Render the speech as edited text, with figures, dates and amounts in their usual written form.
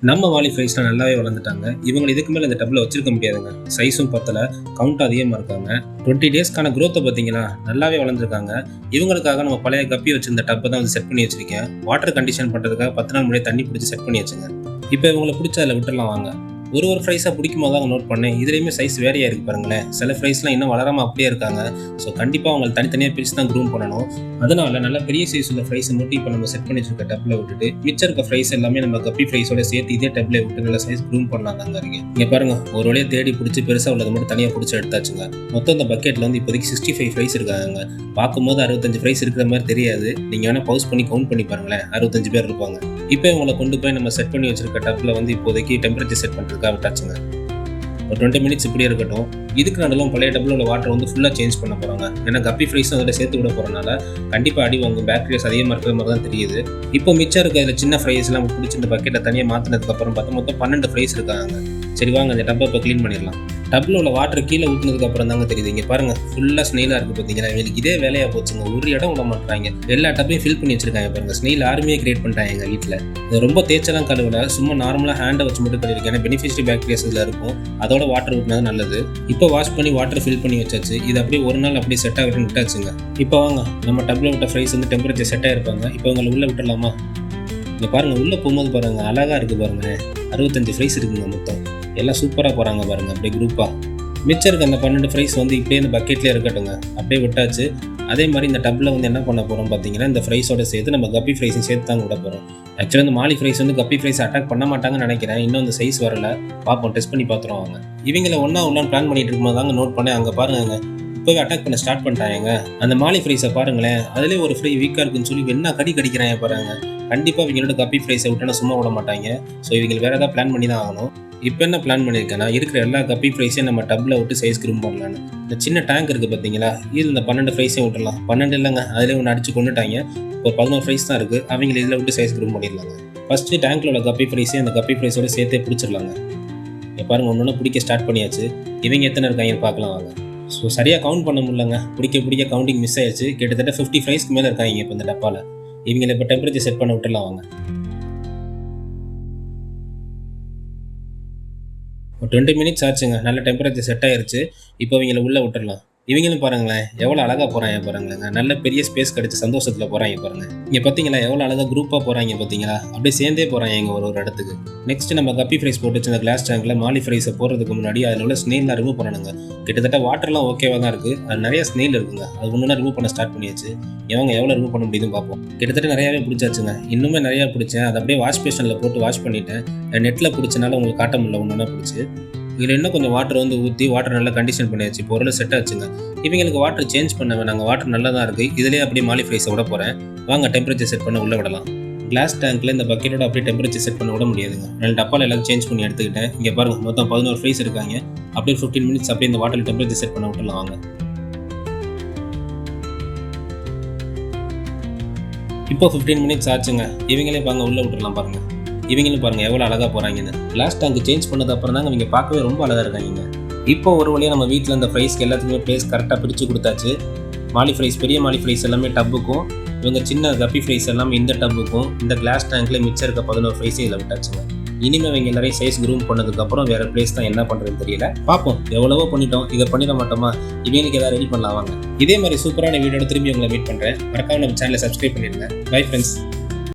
நம்ம வாலி ஃப்ரைஸ்லாம் நல்லாவே வளர்ந்துட்டாங்க. இவங்க இதுக்கு மேலே இந்த டப்பில் வச்சிருக்க முடியாதுங்க. சைஸும் பத்தல, கவுண்ட் அதிகமாக இருக்காங்க. 20 டேஸ்க்கான க்ரோத்தை பார்த்தீங்களா, நல்லாவே வளர்ந்துருக்காங்க. இவங்களுக்காக நம்ம பழைய கப்பி வச்சிருந்த டப்பை தான் வந்து செட் பண்ணி வச்சிருக்கேன். வாட்டர் கண்டிஷன் பண்ணுறதுக்காக 10 நாள் முன்னாடியே தண்ணி பிடிச்சி செட் பண்ணி வச்சுங்க. இப்போ இவங்களை பிடிச்ச அதில் விட்டுடலாம் வாங்க. ஒரு ஃப்ரைஸாக பிடிக்கும் போது தாங்க நோட் பண்ணேன். இதுலேயுமே சைஸ் வேறையாக இருக்குது பாருங்களேன். சில ஃப்ரைஸ்லாம் இன்னும் வளராமல் அப்படியே இருக்காங்க. ஸோ கண்டிப்பாக அவங்க தனித்தனியாக பிரித்து தான் க்ரூம் பண்ணணும். அதனால நல்ல பெரிய சைஸ் உள்ள ஃப்ரைஸை மட்டும் இப்போ நம்ம செட் பண்ணி வச்சிருக்க டப்பில் விட்டுட்டு மிச்சம் இருக்க ஃப்ரைஸ் எல்லாமே நம்ம கப்பி ஃப்ரைஸோட சேர்த்து இதே டப்பில் விட்டு நல்ல சைஸ் க்ரூம் பண்ணலாம் தாங்க இருக்கீங்க. இங்கே பாருங்க, ஒரு வழியாக தேடி பிடிச்சி பெருசாக உள்ளது மட்டும் தனியாக பிடிச்சி எடுத்தாச்சுங்க. மொத்தம் இந்த பக்கெட்டில் வந்து இப்போதைக்கு 65 ஃப்ரைஸ் இருக்காங்க. பார்க்கும்போது 65 ஃப்ரைஸ் இருக்கிற மாதிரி தெரியாது. நீங்கள் வேணால் பவுஸ் பண்ணி கவுண்ட் பண்ணி பாருங்களேன், 65 பேர் இருப்பாங்க. இப்போ இவங்களை கொண்டு போய் நம்ம செட் பண்ணி வச்சிருக்க டப்பில் வந்து இப்போதைக்கு டெம்பரேச்சர் செட் பண்ணுறதுக்காக விட்டாச்சுங்க. ஒரு 20 மினிட்ஸ் இப்படியே இருக்கட்டும். இதுக்கு நடுவில் பழைய டப்பில் உள்ள வாட்டர் வந்து ஃபுல்லாக சேஞ்ச் பண்ண போகிறாங்க. ஏன்னா கப்பி ஃப்ரைஸும் அதில் சேர்த்து விட போகிறனால கண்டிப்பாக அடி வாங்கும், பேக்டீரியாஸ் அதிகமாக இருக்கிற மாதிரி தான் தெரியுது. இப்போ மிச்சம் இருக்க இதில் சின்ன ஃப்ரைஸ்லாம் பிடிச்சி இந்த பக்கெட்டை தனியாக மாற்றினதுக்கப்புறம் பார்த்தா மொத்தம் 12 ஃப்ரைஸ் இருக்காங்க. சரி வாங்க, அந்த டப்பை இப்போ க்ளீன் பண்ணிடலாம். டப்பில் உள்ள வாட்டர் கீழே ஊற்றினதுக்கு அப்புறம் தாங்க தெரியுது. இங்கே பாருங்கள், ஃபுல்லாக ஸ்னெயிலாக இருக்குது பார்த்தீங்களா. இவங்களுக்கு இதே வேலையாக போச்சுங்க. ஒரு இடம் விட மாட்டாங்க. எல்லா டப்பையும் ஃபில் பண்ணி வச்சிருக்காங்க பாருங்கள். ஸ்னெயில் ஆர்மியே கிரியேட் பண்ணிட்டாங்க எங்கள் வீட்டில். இது ரொம்ப தேய்ச்சலாம் கழுவல, சும்மா நார்மலாக ஹேண்டை வச்சு மட்டும் கழுவிருக்கேன். ஏன்னா பெனிஃபிஷரி பேக்டீரியாஸ் இதில் இருக்கும். அதோட வாட்டர் ஊற்றினது நல்லது. இப்போ வாஷ் பண்ணி வாட்டர் ஃபில் பண்ணி வச்சாச்சு. இது அப்படியே ஒரு நாள் அப்படியே செட் ஆகிட்டு விட்டாச்சுங்க. இப்போ வாங்க, நம்ம டப்பில் விட்ட ஃப்ரைஸ் வந்து டெம்பரேச்சர் செட் ஆகிருப்பாங்க. இப்போ உங்களை உள்ளே விட்டுடலாமா? இங்கே பாருங்கள், உள்ளே போகும்போது பாருங்கள், அழகாக இருக்குது பாருங்கள். 65 ஃப்ரைஸ் இருக்குங்க மொத்தம். எல்லாம் சூப்பராக போகிறாங்க பாருங்கள், அப்படியே குரூப்பாக. மிச்சம் இருக்க அந்த 12 ஃப்ரைஸ் வந்து இப்படியே இந்த பக்கெட்லேயே இருக்கட்டுங்க. அப்படியே விட்டாச்சு. அதே மாதிரி இந்த டப்பில் வந்து என்ன பண்ண போகிறோம் பார்த்தீங்கன்னா, இந்த ஃப்ரைஸோட சேர்த்து நம்ம கப்பி ஃப்ரைஸையும் சேர்த்து தாங்க விட போகிறோம். ஆக்சுவலாக இந்த மாலி ஃப்ரைஸ் வந்து கப்பி ஃப்ரைஸ் அட்டாக் பண்ண மாட்டாங்கன்னு நினைக்கிறேன். இன்னும் அந்த சைஸ் வரல, பார்ப்போம், டெஸ்ட் பண்ணி பார்த்துருவோம் வாங்க. இவங்களை ஒன்றா பிளான் பண்ணிட்டு இருக்கும்போது தாங்க நோட் பண்ணேன். அங்கே பாருங்க, இப்போவே அட்டாக் பண்ண ஸ்டார்ட் பண்ணிட்டாங்க. அந்த மாலி ஃப்ரைஸை பாருங்களேன், அதிலே ஒரு ஃப்ரை வீக்காக இருக்குன்னு சொல்லி என்ன கடிக்கிறாங்க பாருங்க. கண்டிப்பாக இவங்களோட கப்பி ஃப்ரைஸை விட்டோன்னா சும்மா விட மாட்டாங்க. ஸோ இவங்க வேறு ஏதாவது பிளான் பண்ணி தான் ஆகணும். இப்போ என்ன பிளான் பண்ணியிருக்கேன்னா, இருக்கிற எல்லா கப்பி ஃப்ரைஸையும் நம்ம டப்பில் விட்டு சைஸ் க்ரூம் பண்ணலான்னு. இந்த சின்ன டேங்க் இருக்குது பார்த்தீங்களா, இதில் இந்த 12 ஃப்ரைஸையும் விட்டுடலாம். 12 இல்லைங்க, அதிலே ஒன்று அடிச்சு கொண்டுட்டாங்க. இப்போ 11 ஃப்ரைஸ் தான் இருக்குது. அவங்க இதில் விட்டு சைஸ் க்ரூம் பண்ணிடலாங்க. ஃபஸ்ட்டு டேங்க்கில் உள்ள கப்பி ஃப்ரைஸையும் அந்த கப்பி ஃப்ரைஸோடு சேர்த்தே பிடிச்சிடலாங்க. இப்போ பாருங்கள், ஒன்று பிடிக்க ஸ்டார்ட் பண்ணியாச்சு. இவங்க எத்தனை இருக்காங்கன்னு பார்க்கலாம் வாங்க. ஸோ சரியாக கவுண்ட் பண்ண முடியலங்க. பிடிக்க கவுண்டிங் மிஸ் ஆயிடுச்சு. கிட்டத்தட்ட 50 ஃப்ரைஸ்க்கு மேலே இருக்காங்க இப்போ இந்த டப்பாவில். இவங்களை இப்போ டெம்பரேச்சர் செட் பண்ண விட்டுடலாம் வாங்க. ஒரு 20 மினிட்ஸ் ஆச்சுங்க. நல்ல டெம்பரேச்சர் செட் ஆயிருச்சு. இப்போ இவங்களை உள்ளே விட்டுடலாம். இவங்களும் பாருங்களேன், எவ்வளோ அழகாக போகிறாங்க பாருங்களேங்க. நல்ல பெரிய ஸ்பேஸ் கிடச்சி சந்தோஷத்தில் போகிறாங்க பாருங்க. இங்கே பார்த்தீங்களா எவ்வளோ அழகாக குரூப்பாக போகிறாங்க பார்த்தீங்களா. அப்படியே சேர்ந்தே போகிறாங்க இங்கே ஒரு இடத்துக்கு. நெக்ஸ்ட் நம்ம கப்பி ஃப்ரைஸ் போட்டு வச்சு இந்த கிளாஸ் டேங்கில் மாலி ஃப்ரைஸை போடுறதுக்கு முன்னாடி அதில் உள்ள ஸ்னெயிலாம் ரிமூவ் பண்ணணுங்க. கிட்டத்தட்ட வாட்டர்லாம் ஓகேவாக தான் இருக்குது. அது நிறைய ஸ்னெயில் இருக்குங்க. அது ஒன்று ரிமூவ் பண்ண ஸ்டார்ட் பண்ணியாச்சு. இவங்க எவ்வளோ ரிமூவ் பண்ண முடியுதுன்னு பார்ப்போம். கிட்டத்தட்ட நிறையாவே பிடிச்சாச்சுங்க. இன்னுமே நிறையா பிடிச்சேன். அதை அப்படியே வாஷ் பேஷனில் போட்டு வாஷ் பண்ணிட்டேன். நெட்டில் பிடிச்சனால உங்களுக்கு காட்ட முடியல, ஒன்று பிடிச்சி. இதில் இன்னும் கொஞ்சம் வாட்டர் வந்து ஊற்றி வாட்டர் நல்லா கண்டிஷன் பண்ணியாச்சு. இப்போ ஓரளவு செட் ஆச்சுங்க. இவங்களுக்கு வாட்டர் சேஞ்ச் பண்ண வேணாங்க. வாட்டர் நல்லா தான் இருக்குது. இதிலே அப்படியே மாலி ஃப்ரைஸை விட போகிறேன். வாங்க டெம்பரேச்சர் செட் பண்ண உள்ளே விடலாம். கிளாஸ் டேங்க்கில் இந்த பக்கெட்டோட அப்படியே டெம்பரேச்சர் செட் பண்ண விட முடியாதுங்க. நான் டப்பாவில் எல்லாம் சேஞ்ச் பண்ணி எடுத்துக்கிட்டேன். இங்கே பாருங்கள், மொத்தம் 11 ஃப்ரைஸ் இருக்காங்க. அப்படியே 15 மினிட்ஸ் அப்படியே இந்த வாட்டரில் டெம்பரேச்சர் செட் பண்ண விட்டுலாம் வாங்க. இப்போ 15 மினிட்ஸ் ஆச்சுங்க. இவங்களே பாருங்க உள்ளே விட்டுடலாம் பாருங்கள். இவங்களும் பாருங்கள் எவ்வளோ அழகாக போகிறாங்கன்னு. கிளாஸ் டேங்க் சேஞ்ச் பண்ணது அப்புறம் தாங்க இவங்க பார்க்கவே ரொம்ப அழகாக இருக்காங்க. இப்போ ஒரு வழியாக நம்ம வீட்டில் இந்த ஃப்ரைஸ்க்கு எல்லாத்துக்குமே பிளேஸ் கரெக்டாக பிடிச்சி கொடுத்தாச்சு. மாலி ஃப்ரைஸ், பெரிய மாலி ஃப்ரைஸ் எல்லாமே டப்புக்கும், இவங்க சின்ன கப்பி ஃப்ரைஸ் எல்லாமே இந்த டப்புக்கும், இந்த கிளாஸ் டேங்க்கில் மிச்சம் இருக்க 11 ஃப்ரைஸையும் இதில் விட்டாச்சுங்க. இனிமேல் இவங்க எல்லாரையும் சைஸ் க்ரூம் பண்ணதுக்கப்புறம் வேறு பிளேஸ் தான் என்ன பண்ணுறதுன்னு தெரியல. பார்ப்போம், எவ்வளவோ பண்ணிட்டோம், இதை பண்ணிட மாட்டோமா. இவங்களுக்கு எதாவது ரெடி பண்ணலாம் வாங்க. இதே மாதிரி சூப்பரான வீடியோட திரும்பி உங்களை மீட் பண்ணுறேன். மறக்காம நம்ம சேனலை சப்ஸ்கிரைப் பண்ணிடுங்க. Bye friends.